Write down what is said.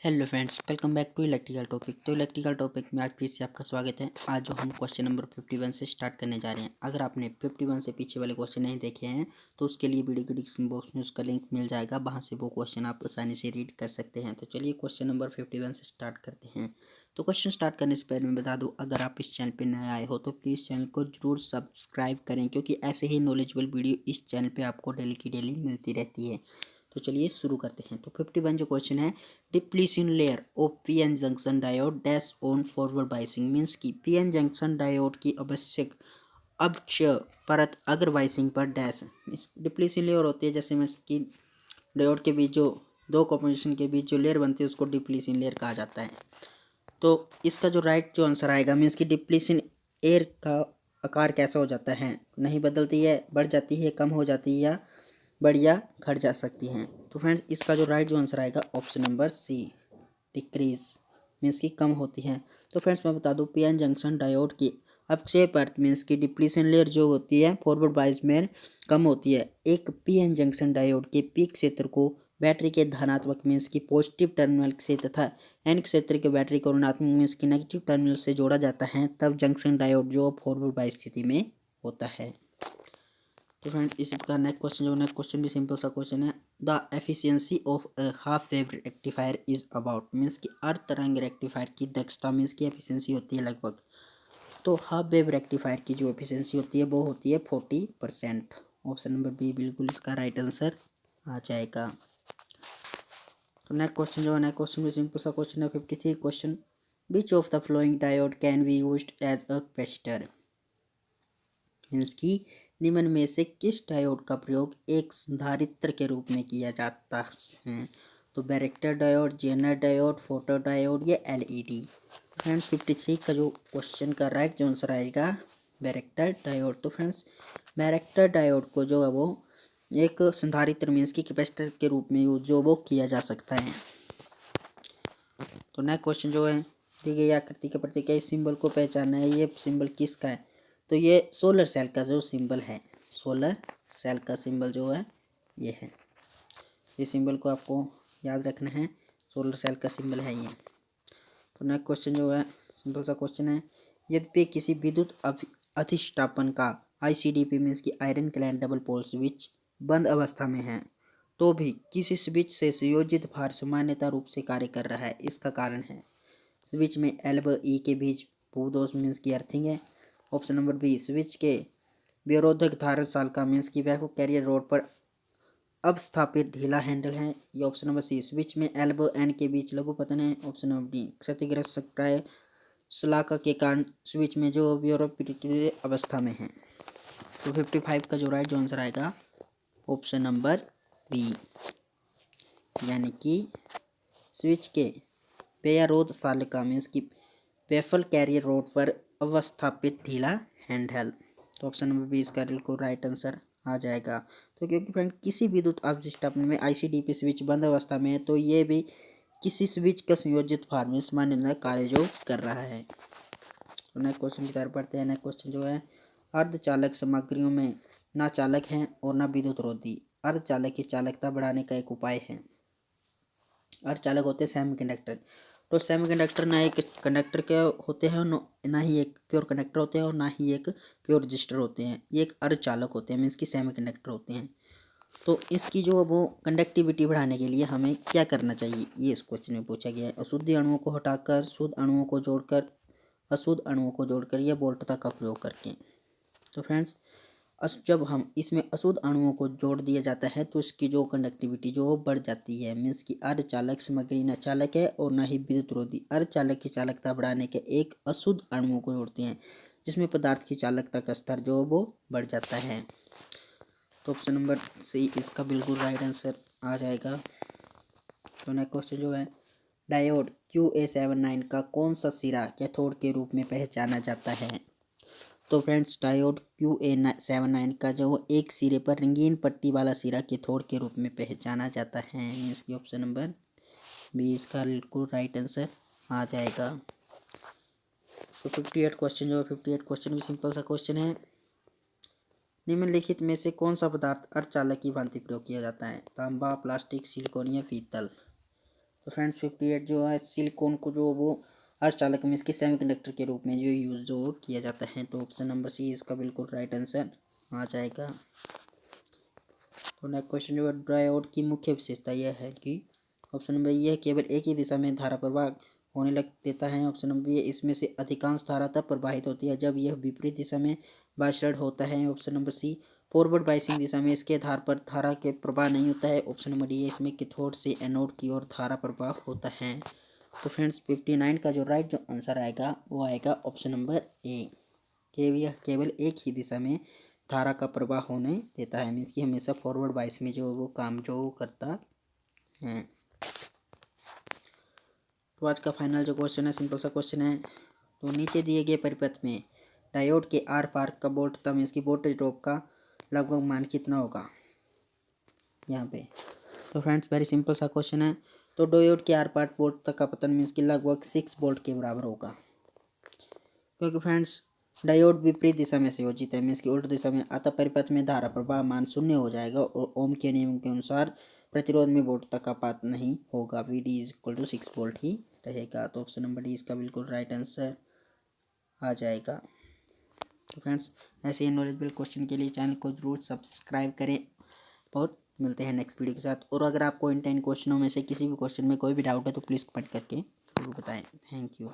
Hello friends, welcome back to electrical topic. तो electrical topic में आज फिर से आपका स्वागत है। आज जो हम क्वेश्चन नंबर 51 से स्टार्ट करने जा रहे हैं। अगर आपने 51 से पीछे वाले क्वेश्चन नहीं देखे हैं तो उसके लिए वीडियो के डिस्क्रिप्शन बॉक्स में उसका लिंक मिल जाएगा, वहाँ से वो क्वेश्चन आप आसानी से रीड कर सकते हैं। तो चलिए क्वेश्चन नंबर 51 से स्टार्ट करते हैं। तो क्वेश्चन स्टार्ट करने से पहले मैं बता दूँ, अगर आप इस चैनल पर नए आए हो तो प्लीज़ चैनल को जरूर सब्सक्राइब करें, क्योंकि ऐसे ही नॉलेजेबल वीडियो इस चैनल पर आपको डेली की डेली मिलती रहती है। तो चलिए शुरू करते हैं। तो 51 जो क्वेश्चन है, depletion layer of PN junction diode dash on forward biasing, means की पीएन जंक्शन डायोड की आवश्यक अक्षय परत अगर बाइसिंग पर डैश। डिप्लीशन लेयर होती है, जैसे में कि डायोड के बीच जो दो कॉम्पोजिशन के बीच जो लेयर बनती है उसको डिप्लीशन लेयर कहा जाता है। तो इसका जो राइट जो आंसर आएगा, मीन्स की डिप्लीशन एयर का आकार कैसा हो जाता है, नहीं बदलती है, बढ़ जाती है, कम हो जाती है या बढ़िया घट जा सकती हैं। तो फ्रेंड्स इसका जो राइट जो आंसर आएगा option number C, decrease, means की कम होती है। तो फ्रेंड्स मैं बता दूं, पीएन जंक्शन डायोड की अपक्षय परत मीन्स की डिप्लीशन लेयर जो होती है फॉरवर्ड बायस में कम होती है। एक पीएन जंक्शन डायोड के पी क्षेत्र को बैटरी के धनात्मक मीन्स की पॉजिटिव टर्मिनल से तथा एन क्षेत्र के बैटरी को ऋणात्मक मीन्स की नेगेटिव टर्मिनल से जोड़ा जाता है, तब जंक्शन डायोड जो फॉरवर्ड बायस स्थिति में होता है। तो फ्रेंड इसका नेक्स्ट क्वेश्चन भी सिंपल सा क्वेश्चन है। The efficiency of half wave rectifier is about, means की अर्ध तरंग रेक्टिफायर की दक्षता मीन्स की एफिशिएंसी होती है लगभग। तो हाफ वेव रेक्टिफायर की जो एफिशिएंसी होती है वो होती है 40%। ऑप्शन नंबर बी बिल्कुल इसका राइट आंसर आ जाएगा। तो नेक्स्ट क्वेश्चन भी सिंपल सा क्वेश्चन है। 53 question, which of the following diode can be used as a capacitor, means की निम्न में से किस डायोड का प्रयोग एक संधारित्र के रूप में किया जाता है। तो varactor diode, zener diode, photo diode या एलईडी। फ्रेंड्स 53 का जो क्वेश्चन का राइट जो आंसर आएगा बैरेक्टर डायोड। तो फ्रेंड्स बैरेक्टर डायोड को जो है वो एक संधारित्र मीन्स की कैपेसिटर के रूप में यूज जो वो किया जा सकता है। तो नेक्स्ट क्वेश्चन जो है, दी गई आकृति के प्रति इस सिंबल को पहचाना है, ये सिंबल किसका है। तो ये सोलर सेल का जो सिंबल है, सोलर सेल का सिंबल जो है ये है। ये सिंबल को आपको याद रखना है, सोलर सेल का सिंबल है ये। तो नेक्स्ट क्वेश्चन जो है सिंपल सा क्वेश्चन है, यद्यपि किसी विद्युत अधिष्ठापन का आईसीडीपी मीन्स की iron clad double pole switch बंद अवस्था में है, तो भी किसी स्विच से संयोजित भार सामान्यता रूप से कार्य कर रहा है। इसका कारण है स्विच में एल व ई के बीच भूदोष मीन्स की अर्थिंग है। ऑप्शन नंबर बी, स्विच के विरोधक धारक सालका मीन्स की वैक्यूम कैरियर रोड पर अब स्थापित ढीला हैंडल है। ये ऑप्शन नंबर सी, स्विच में एल व एन के बीच लघु पतन है। ऑप्शन नंबर डी, क्षतिग्रस्त प्राय शलाका के कारण स्विच में जो विरोध अवस्था में है। तो 55 का जो राइट जो आंसर आएगा ऑप्शन नंबर बी, यानी कि स्विच के बेयरोध सालिका मीन्स की बेफल कैरियर रोड पर अवस्थापित ढीला हैंडल। तो ऑप्शन नंबर बी इसका बिल्कुल राइट आंसर आ जाएगा। तो क्योंकि फ्रेंड किसी विद्युत अवस्थापन में आईसीडीपी स्विच बंद अवस्था में है, तो ये भी किसी स्विच का संयोजित भार में सामान्य कार्य जो कर रहा है। तो नेक्स्ट क्वेश्चन की तरफ पढ़ते हैं। नेक्स्ट क्वेश्चन जो है, अर्धचालक सामग्रियों में ना चालक है और ना विद्युत रोधी। अर्धचालक की चालकता बढ़ाने का एक उपाय है। अर्धचालक होते हैं सेमीकंडक्टर। तो सेमीकंडक्टर ना एक कंडक्टर के होते हैं, ना ही एक प्योर कंडक्टर होते हैं और ना ही एक प्योर रजिस्टर होते हैं। ये एक अर्धचालक होते हैं, मीन्स की सेमीकंडक्टर होते हैं। तो इसकी जो वो कंडक्टिविटी बढ़ाने के लिए हमें क्या करना चाहिए, ये इस क्वेश्चन में पूछा गया है। अशुद्ध अणुओं को हटाकर शुद्ध अणुओं को जोड़कर, अशुद्ध अणुओं को जोड़कर या वोल्टता का प्रयोग करके। तो फ्रेंड्स जब हम इसमें अशुद्ध अणुओं को जोड़ दिया जाता है तो इसकी जो कंडक्टिविटी जो बढ़ जाती है, मीन्स की अर्धचालक सामग्री न चालक है और न ही विद्युत रोधी। अर्धचालक की चालकता बढ़ाने के एक अशुद्ध अणुओं को जोड़ते हैं, जिसमें पदार्थ की चालकता का स्तर जो वो बढ़ जाता है। तो ऑप्शन नंबर सी इसका बिल्कुल राइट आंसर आ जाएगा। तो नेक्स्ट क्वेश्चन जो है, डायोड QA79 का कौन सा सिरा कैथोड के रूप में पहचाना जाता है। तो फ्रेंड्स डायोड QA79 का जो एक सिरे पर रंगीन पट्टी वाला सिरा कैथोड के रूप में पहचाना जाता है। इसकी ऑप्शन नंबर बी इसका बिल्कुल राइट आंसर आ जाएगा। तो 58 क्वेश्चन जो है, 58 क्वेश्चन भी सिंपल सा क्वेश्चन है। निम्नलिखित में से कौन सा पदार्थ अर्धचालक की भांति प्रयोग किया जाता है। तांबा, प्लास्टिक, सिलिकॉन या पीतल। तो फ्रेंड्स 58 जो है सिलिकॉन को जो वो अर्धचालक में इसके सेमीकंडक्टर के रूप में जो यूज़ जो किया जाता है। तो ऑप्शन नंबर सी इसका बिल्कुल राइट आंसर आ जाएगा। तो नेक्स्ट क्वेश्चन जो है डायोड की मुख्य विशेषता यह है कि ऑप्शन नंबर यह केवल एक ही दिशा में धारा प्रवाह होने लग देता है। ऑप्शन नंबर ये इसमें से अधिकांश धारा तब प्रवाहित होती है जब यह विपरीत दिशा में बाइस्टेड होता है। Option number C forward biasing दिशा में इसके आधार पर धारा के प्रवाह नहीं होता है। ऑप्शन नंबर ये इसमें कैथोड से एनोड की ओर धारा प्रवाह होता है। तो फ्रेंड्स 59 का जो राइट जो आंसर आएगा वो आएगा ऑप्शन नंबर ए, यह केवल एक ही दिशा में धारा का प्रवाह होने देता है, मीन्स कि हमेशा फॉरवर्ड बाइस में जो वो काम जो करता है। तो आज का फाइनल जो क्वेश्चन है सिंपल सा क्वेश्चन है। तो नीचे दिए गए परिपथ में डायोड के आर पार का वोल्ट तब मीन्स की वोल्टेज ड्रॉप का लगभग मान कितना होगा यहाँ पे। तो फ्रेंड्स वेरी सिंपल सा क्वेश्चन है। तो डायोड के आर पार वोल्ट तक का पतन मीन्स की लगभग 6 वोल्ट के बराबर होगा, क्योंकि फ्रेंड्स डायोड विपरीत दिशा में संयोजित है, मीन्स की उल्ट दिशा में, अतः परिपथ में धारा प्रवाह मान शून्य हो जाएगा और ओम के नियम के अनुसार प्रतिरोध में वोल्ट तक का पात नहीं होगा, Vd is equal to 6 volt ही रहेगा। तो ऑप्शन नंबर डी इसका बिल्कुल राइट आंसर आ जाएगा। तो फ्रेंड्स ऐसे ही नॉलेजेबल क्वेश्चन के लिए चैनल को जरूर सब्सक्राइब करें और मिलते हैं नेक्स्ट वीडियो के साथ। और अगर आपको इन 10 क्वेश्चनों में से किसी भी क्वेश्चन में कोई भी डाउट है तो प्लीज़ कमेंट करके जरूर बताएं। Thank you.